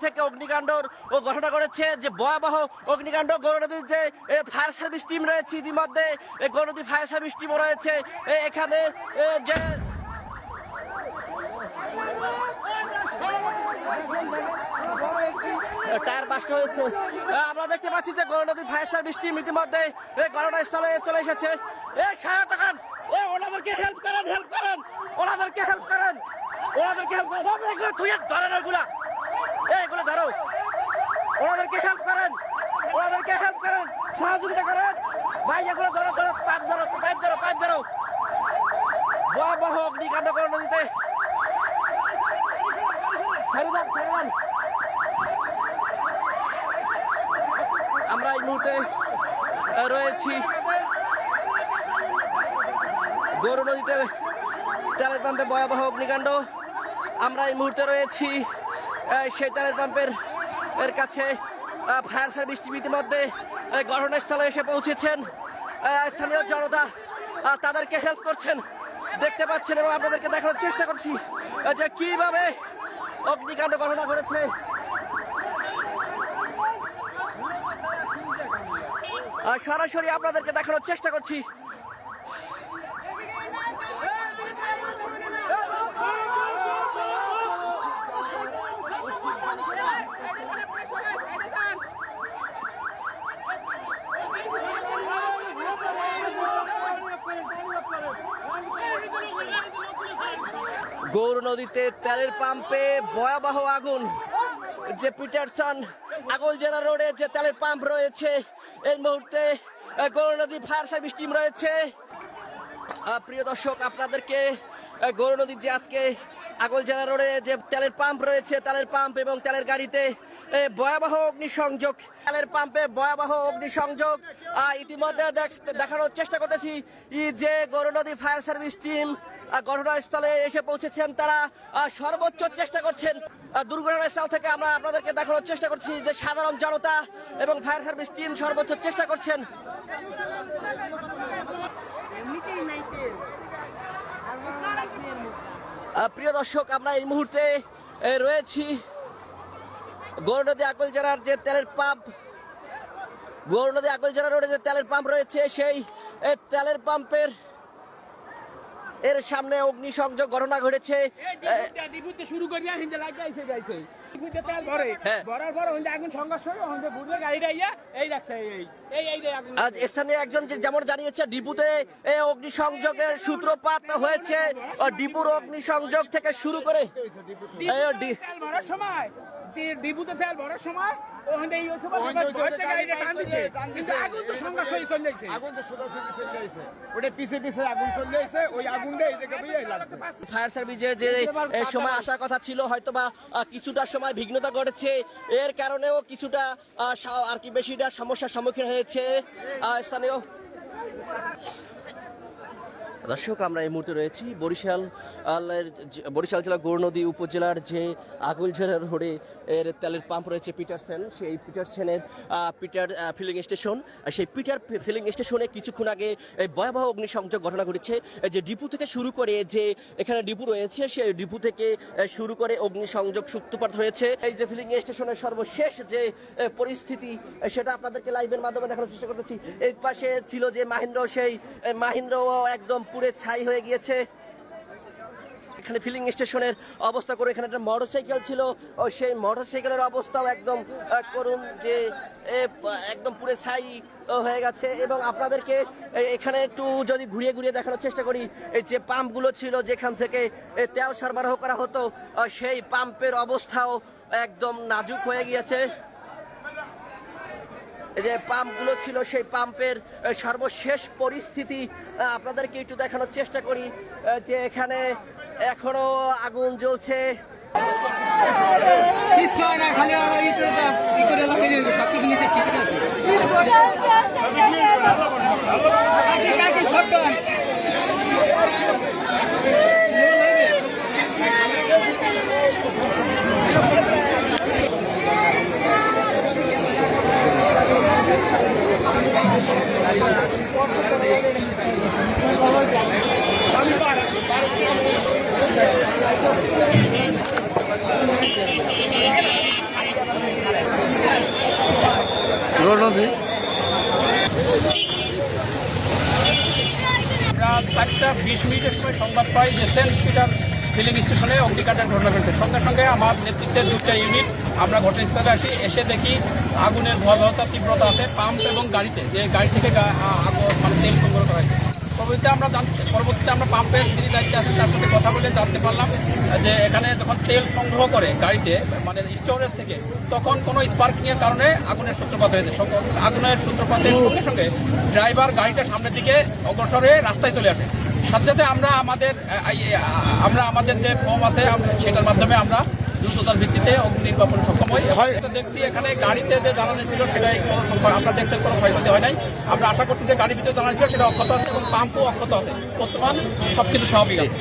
থেকে অগ্নিকাণ্ডর ঘটনা ঘটেছে, যে ভয়াবহ অগ্নিকাণ্ড। গৌর নদীর যে ফায়ার সার্ভিস টিম রয়েছে, ইতিমধ্যে গৌর নদী ফায়ার সার্ভিস টিমও রয়েছে এখানে, যে টায়ার বাস্ট হয়েছে। আমরা দেখতে পাচ্ছি যে গৌর নদীর ফায়ার সার্ভিস টিম ইতিমধ্যে ঘটনাস্থলে চলে এসেছে। সহায়তা করেন, ওনাদেরকে হেল্প করেন, ওনাদেরকে হেল্প করেন। তুই ধরেন এগুলা, এগুলো ধরো, ওনাদেরকে হেল্প করেন, সহযোগিতা করেন ভাই। এগুলো ধরো, পাইপ ধরো। ভয়াবহ অগ্নিকাণ্ড গৌর নদীতে। আমরা এই মুহূর্তে রয়েছি গৌর নদীতে, তেলের পাম্পে ভয়াবহ অগ্নিকাণ্ড। আমরা এই মুহূর্তে রয়েছি সেই তেলের পাম্পের কাছে। ফায়ার সার্ভিস টিম ইতিমধ্যে ঘটনাস্থলে এসে পৌঁছেছেন। স্থানীয় জনতা তাদেরকে হেল্প করছেন দেখতে পাচ্ছেন, এবং আপনাদেরকে দেখানোর চেষ্টা করছি যে কিভাবে অগ্নিকাণ্ড ঘটনা ঘটেছে। সরাসরি আপনাদেরকে দেখানোর চেষ্টা করছি। গৌর নদীতে তেলের পাম্পে ভয়াবহ আগুন। যে পিটারসন আগলজেরা রোডে যে তেলের পাম্প রয়েছে, এই মুহূর্তে গৌর নদী ফায়ার সার্ভিস টিম রয়েছে। প্রিয় দর্শক, আপনাদেরকে গৌর নদীর যে আজকে আগলজেরা রোডে যে তেলের পাম্প রয়েছে, তেলের পাম্প এবং তেলের গাড়িতে ভয়াবহ অগ্নিসংযোগ, তেলের পাম্পে ভয়াবহ অগ্নিসংযোগ ইতিমধ্যে দেখানোর চেষ্টা করতেছি যে গৌর নদী ফায়ার সার্ভিস টিম ঘটনাস্থলে এসে পৌঁছেছেন। তারা সর্বোচ্চ চেষ্টা করছেন। দুর্ঘটনাস্থল থেকে আমরা আপনাদেরকে দেখানোর চেষ্টা করছি যে সাধারণ জনতা এবং ফায়ার সার্ভিস টিম সর্বোচ্চ চেষ্টা করছেন। প্রিয় দর্শক, আমরা এই মুহূর্তে রয়েছি গৌর নদী আগলজেরার যে তেলের পাম্প, গৌর নদী আগলজেরা রোডে যে তেলের পাম্প রয়েছে, সেই তেলের পাম্পের এর সামনে অগ্নিসংযোগ ঘটনা ঘটেছে। আজ স্থানীয় একজন যেমন জানিয়েছে, ডিপুতে অগ্নিসংযোগের সূত্রপাত হয়েছে। ডিপুর অগ্নিসংযোগ থেকে শুরু করে ডিপুতে তেল ভরার সময় ফায়ার সার্ভিসে যে সময় আসার কথা ছিল, হয়তোবা কিছুটা সময় বিঘ্নতা ঘটেছে। এর কারণেও কিছুটা আর কি বেশিটা সমস্যার সম্মুখীন হয়েছে স্থানীয়। দর্শক, আমরা এই মুহূর্তে রয়েছি বরিশাল জেলা গৌর নদী উপজেলার যে আগলজেরা রোডে এর তেলের পাম্প রয়েছে পিটারসেন, সেই পিটারসেনের পিটার ফিলিং স্টেশন। সেই পিটার ফিলিং স্টেশনে কিছুক্ষণ আগে এই ভয়াবহ অগ্নিসংযোগ ঘটনা ঘটেছে। যে ডিপু থেকে শুরু করে যে এখানে ডিপু রয়েছে, সেই ডিপু থেকে শুরু করে অগ্নিসংযোগ সূত্রপাত হয়েছে। এই যে ফিলিং স্টেশনের সর্বশেষ যে পরিস্থিতি, সেটা আপনাদেরকে লাইভের মাধ্যমে দেখানোর চেষ্টা করতেছি। এই পাশে ছিল যে মাহিন্দ্র, সেই মাহিন্দ্র একদম পুরে ছাই হয়ে গিয়েছে। এখানে ফিলিং স্টেশনের অবস্থা করে এখানে একটা মোটরসাইকেল ছিল, ও সেই মোটরসাইকেলের অবস্থাও একদম করুন, যে একদম পুরে ছাই হয়ে গেছে। এবং আপনাদেরকে এখানে একটু যদি ঘুরিয়ে ঘুরিয়ে দেখানোর চেষ্টা করি, এই যে পাম্পগুলো ছিল যেখান থেকে তেল সরবরাহ করা হতো, সেই পাম্পের অবস্থাও একদম নাজুক হয়ে গিয়েছে। যে পাম্পগুলো ছিল, সেই পাম্পের সর্বশেষ পরিস্থিতি আপনাদেরকে একটু দেখানোর চেষ্টা করি। যে এখানে এখনো আগুন জ্বলছে। জি। রাত 4:20 সময় সংবাদ পাই যে সেন্ট পিটার ফিলিং স্টেশনে অগ্নিকাণ্ডের ঘটনা ঘটেছে। সঙ্গে সঙ্গে আমার নেতৃত্বের 2টা ইউনিট আমরা ঘটনাস্থলে আসি, এসে দেখি আগুনের ভয়াবহতা তীব্রতা আছে পাম্প এবং গাড়িতে, যে গাড়ি থেকে মানে তেল সংগ্রহ করা হয়েছে। পরবর্তীতে আমরা পাম্পের যিনি দায়িত্বে আছেন তার সাথে কথা বলে জানতে পারলাম যে এখানে যখন তেল সংগ্রহ করে গাড়িতে মানে স্টোরেজ থেকে, তখন কোনো স্পার্কিংয়ের কারণে আগুনের সূত্রপাত হয়েছে। আগুনের সূত্রপাতের সঙ্গে সঙ্গে ড্রাইভার গাড়িটা সামনের দিকে অগ্রসর হয়ে রাস্তায় চলে আসে। সাথে সাথে আমরা আমাদের যে ফর্ম আছে সেটার মাধ্যমে আমরা দ্রুততার ভিত্তিতে অগ্নি নির্বাপনে সক্ষম হই। এটা দেখছি এখানে গাড়িতে যে জ্বালানি ছিল সেটাই আমরা দেখছি কোনো ক্ষয়ক্ষতি হয় নাই। আমরা আশা করছি যে গাড়ির ভিতরে জ্বালানি ছিল সেটা অক্ষত আছে এবং পাম্পও অক্ষত আছে। বর্তমান সবকিছু স্বাভাবিক আছে।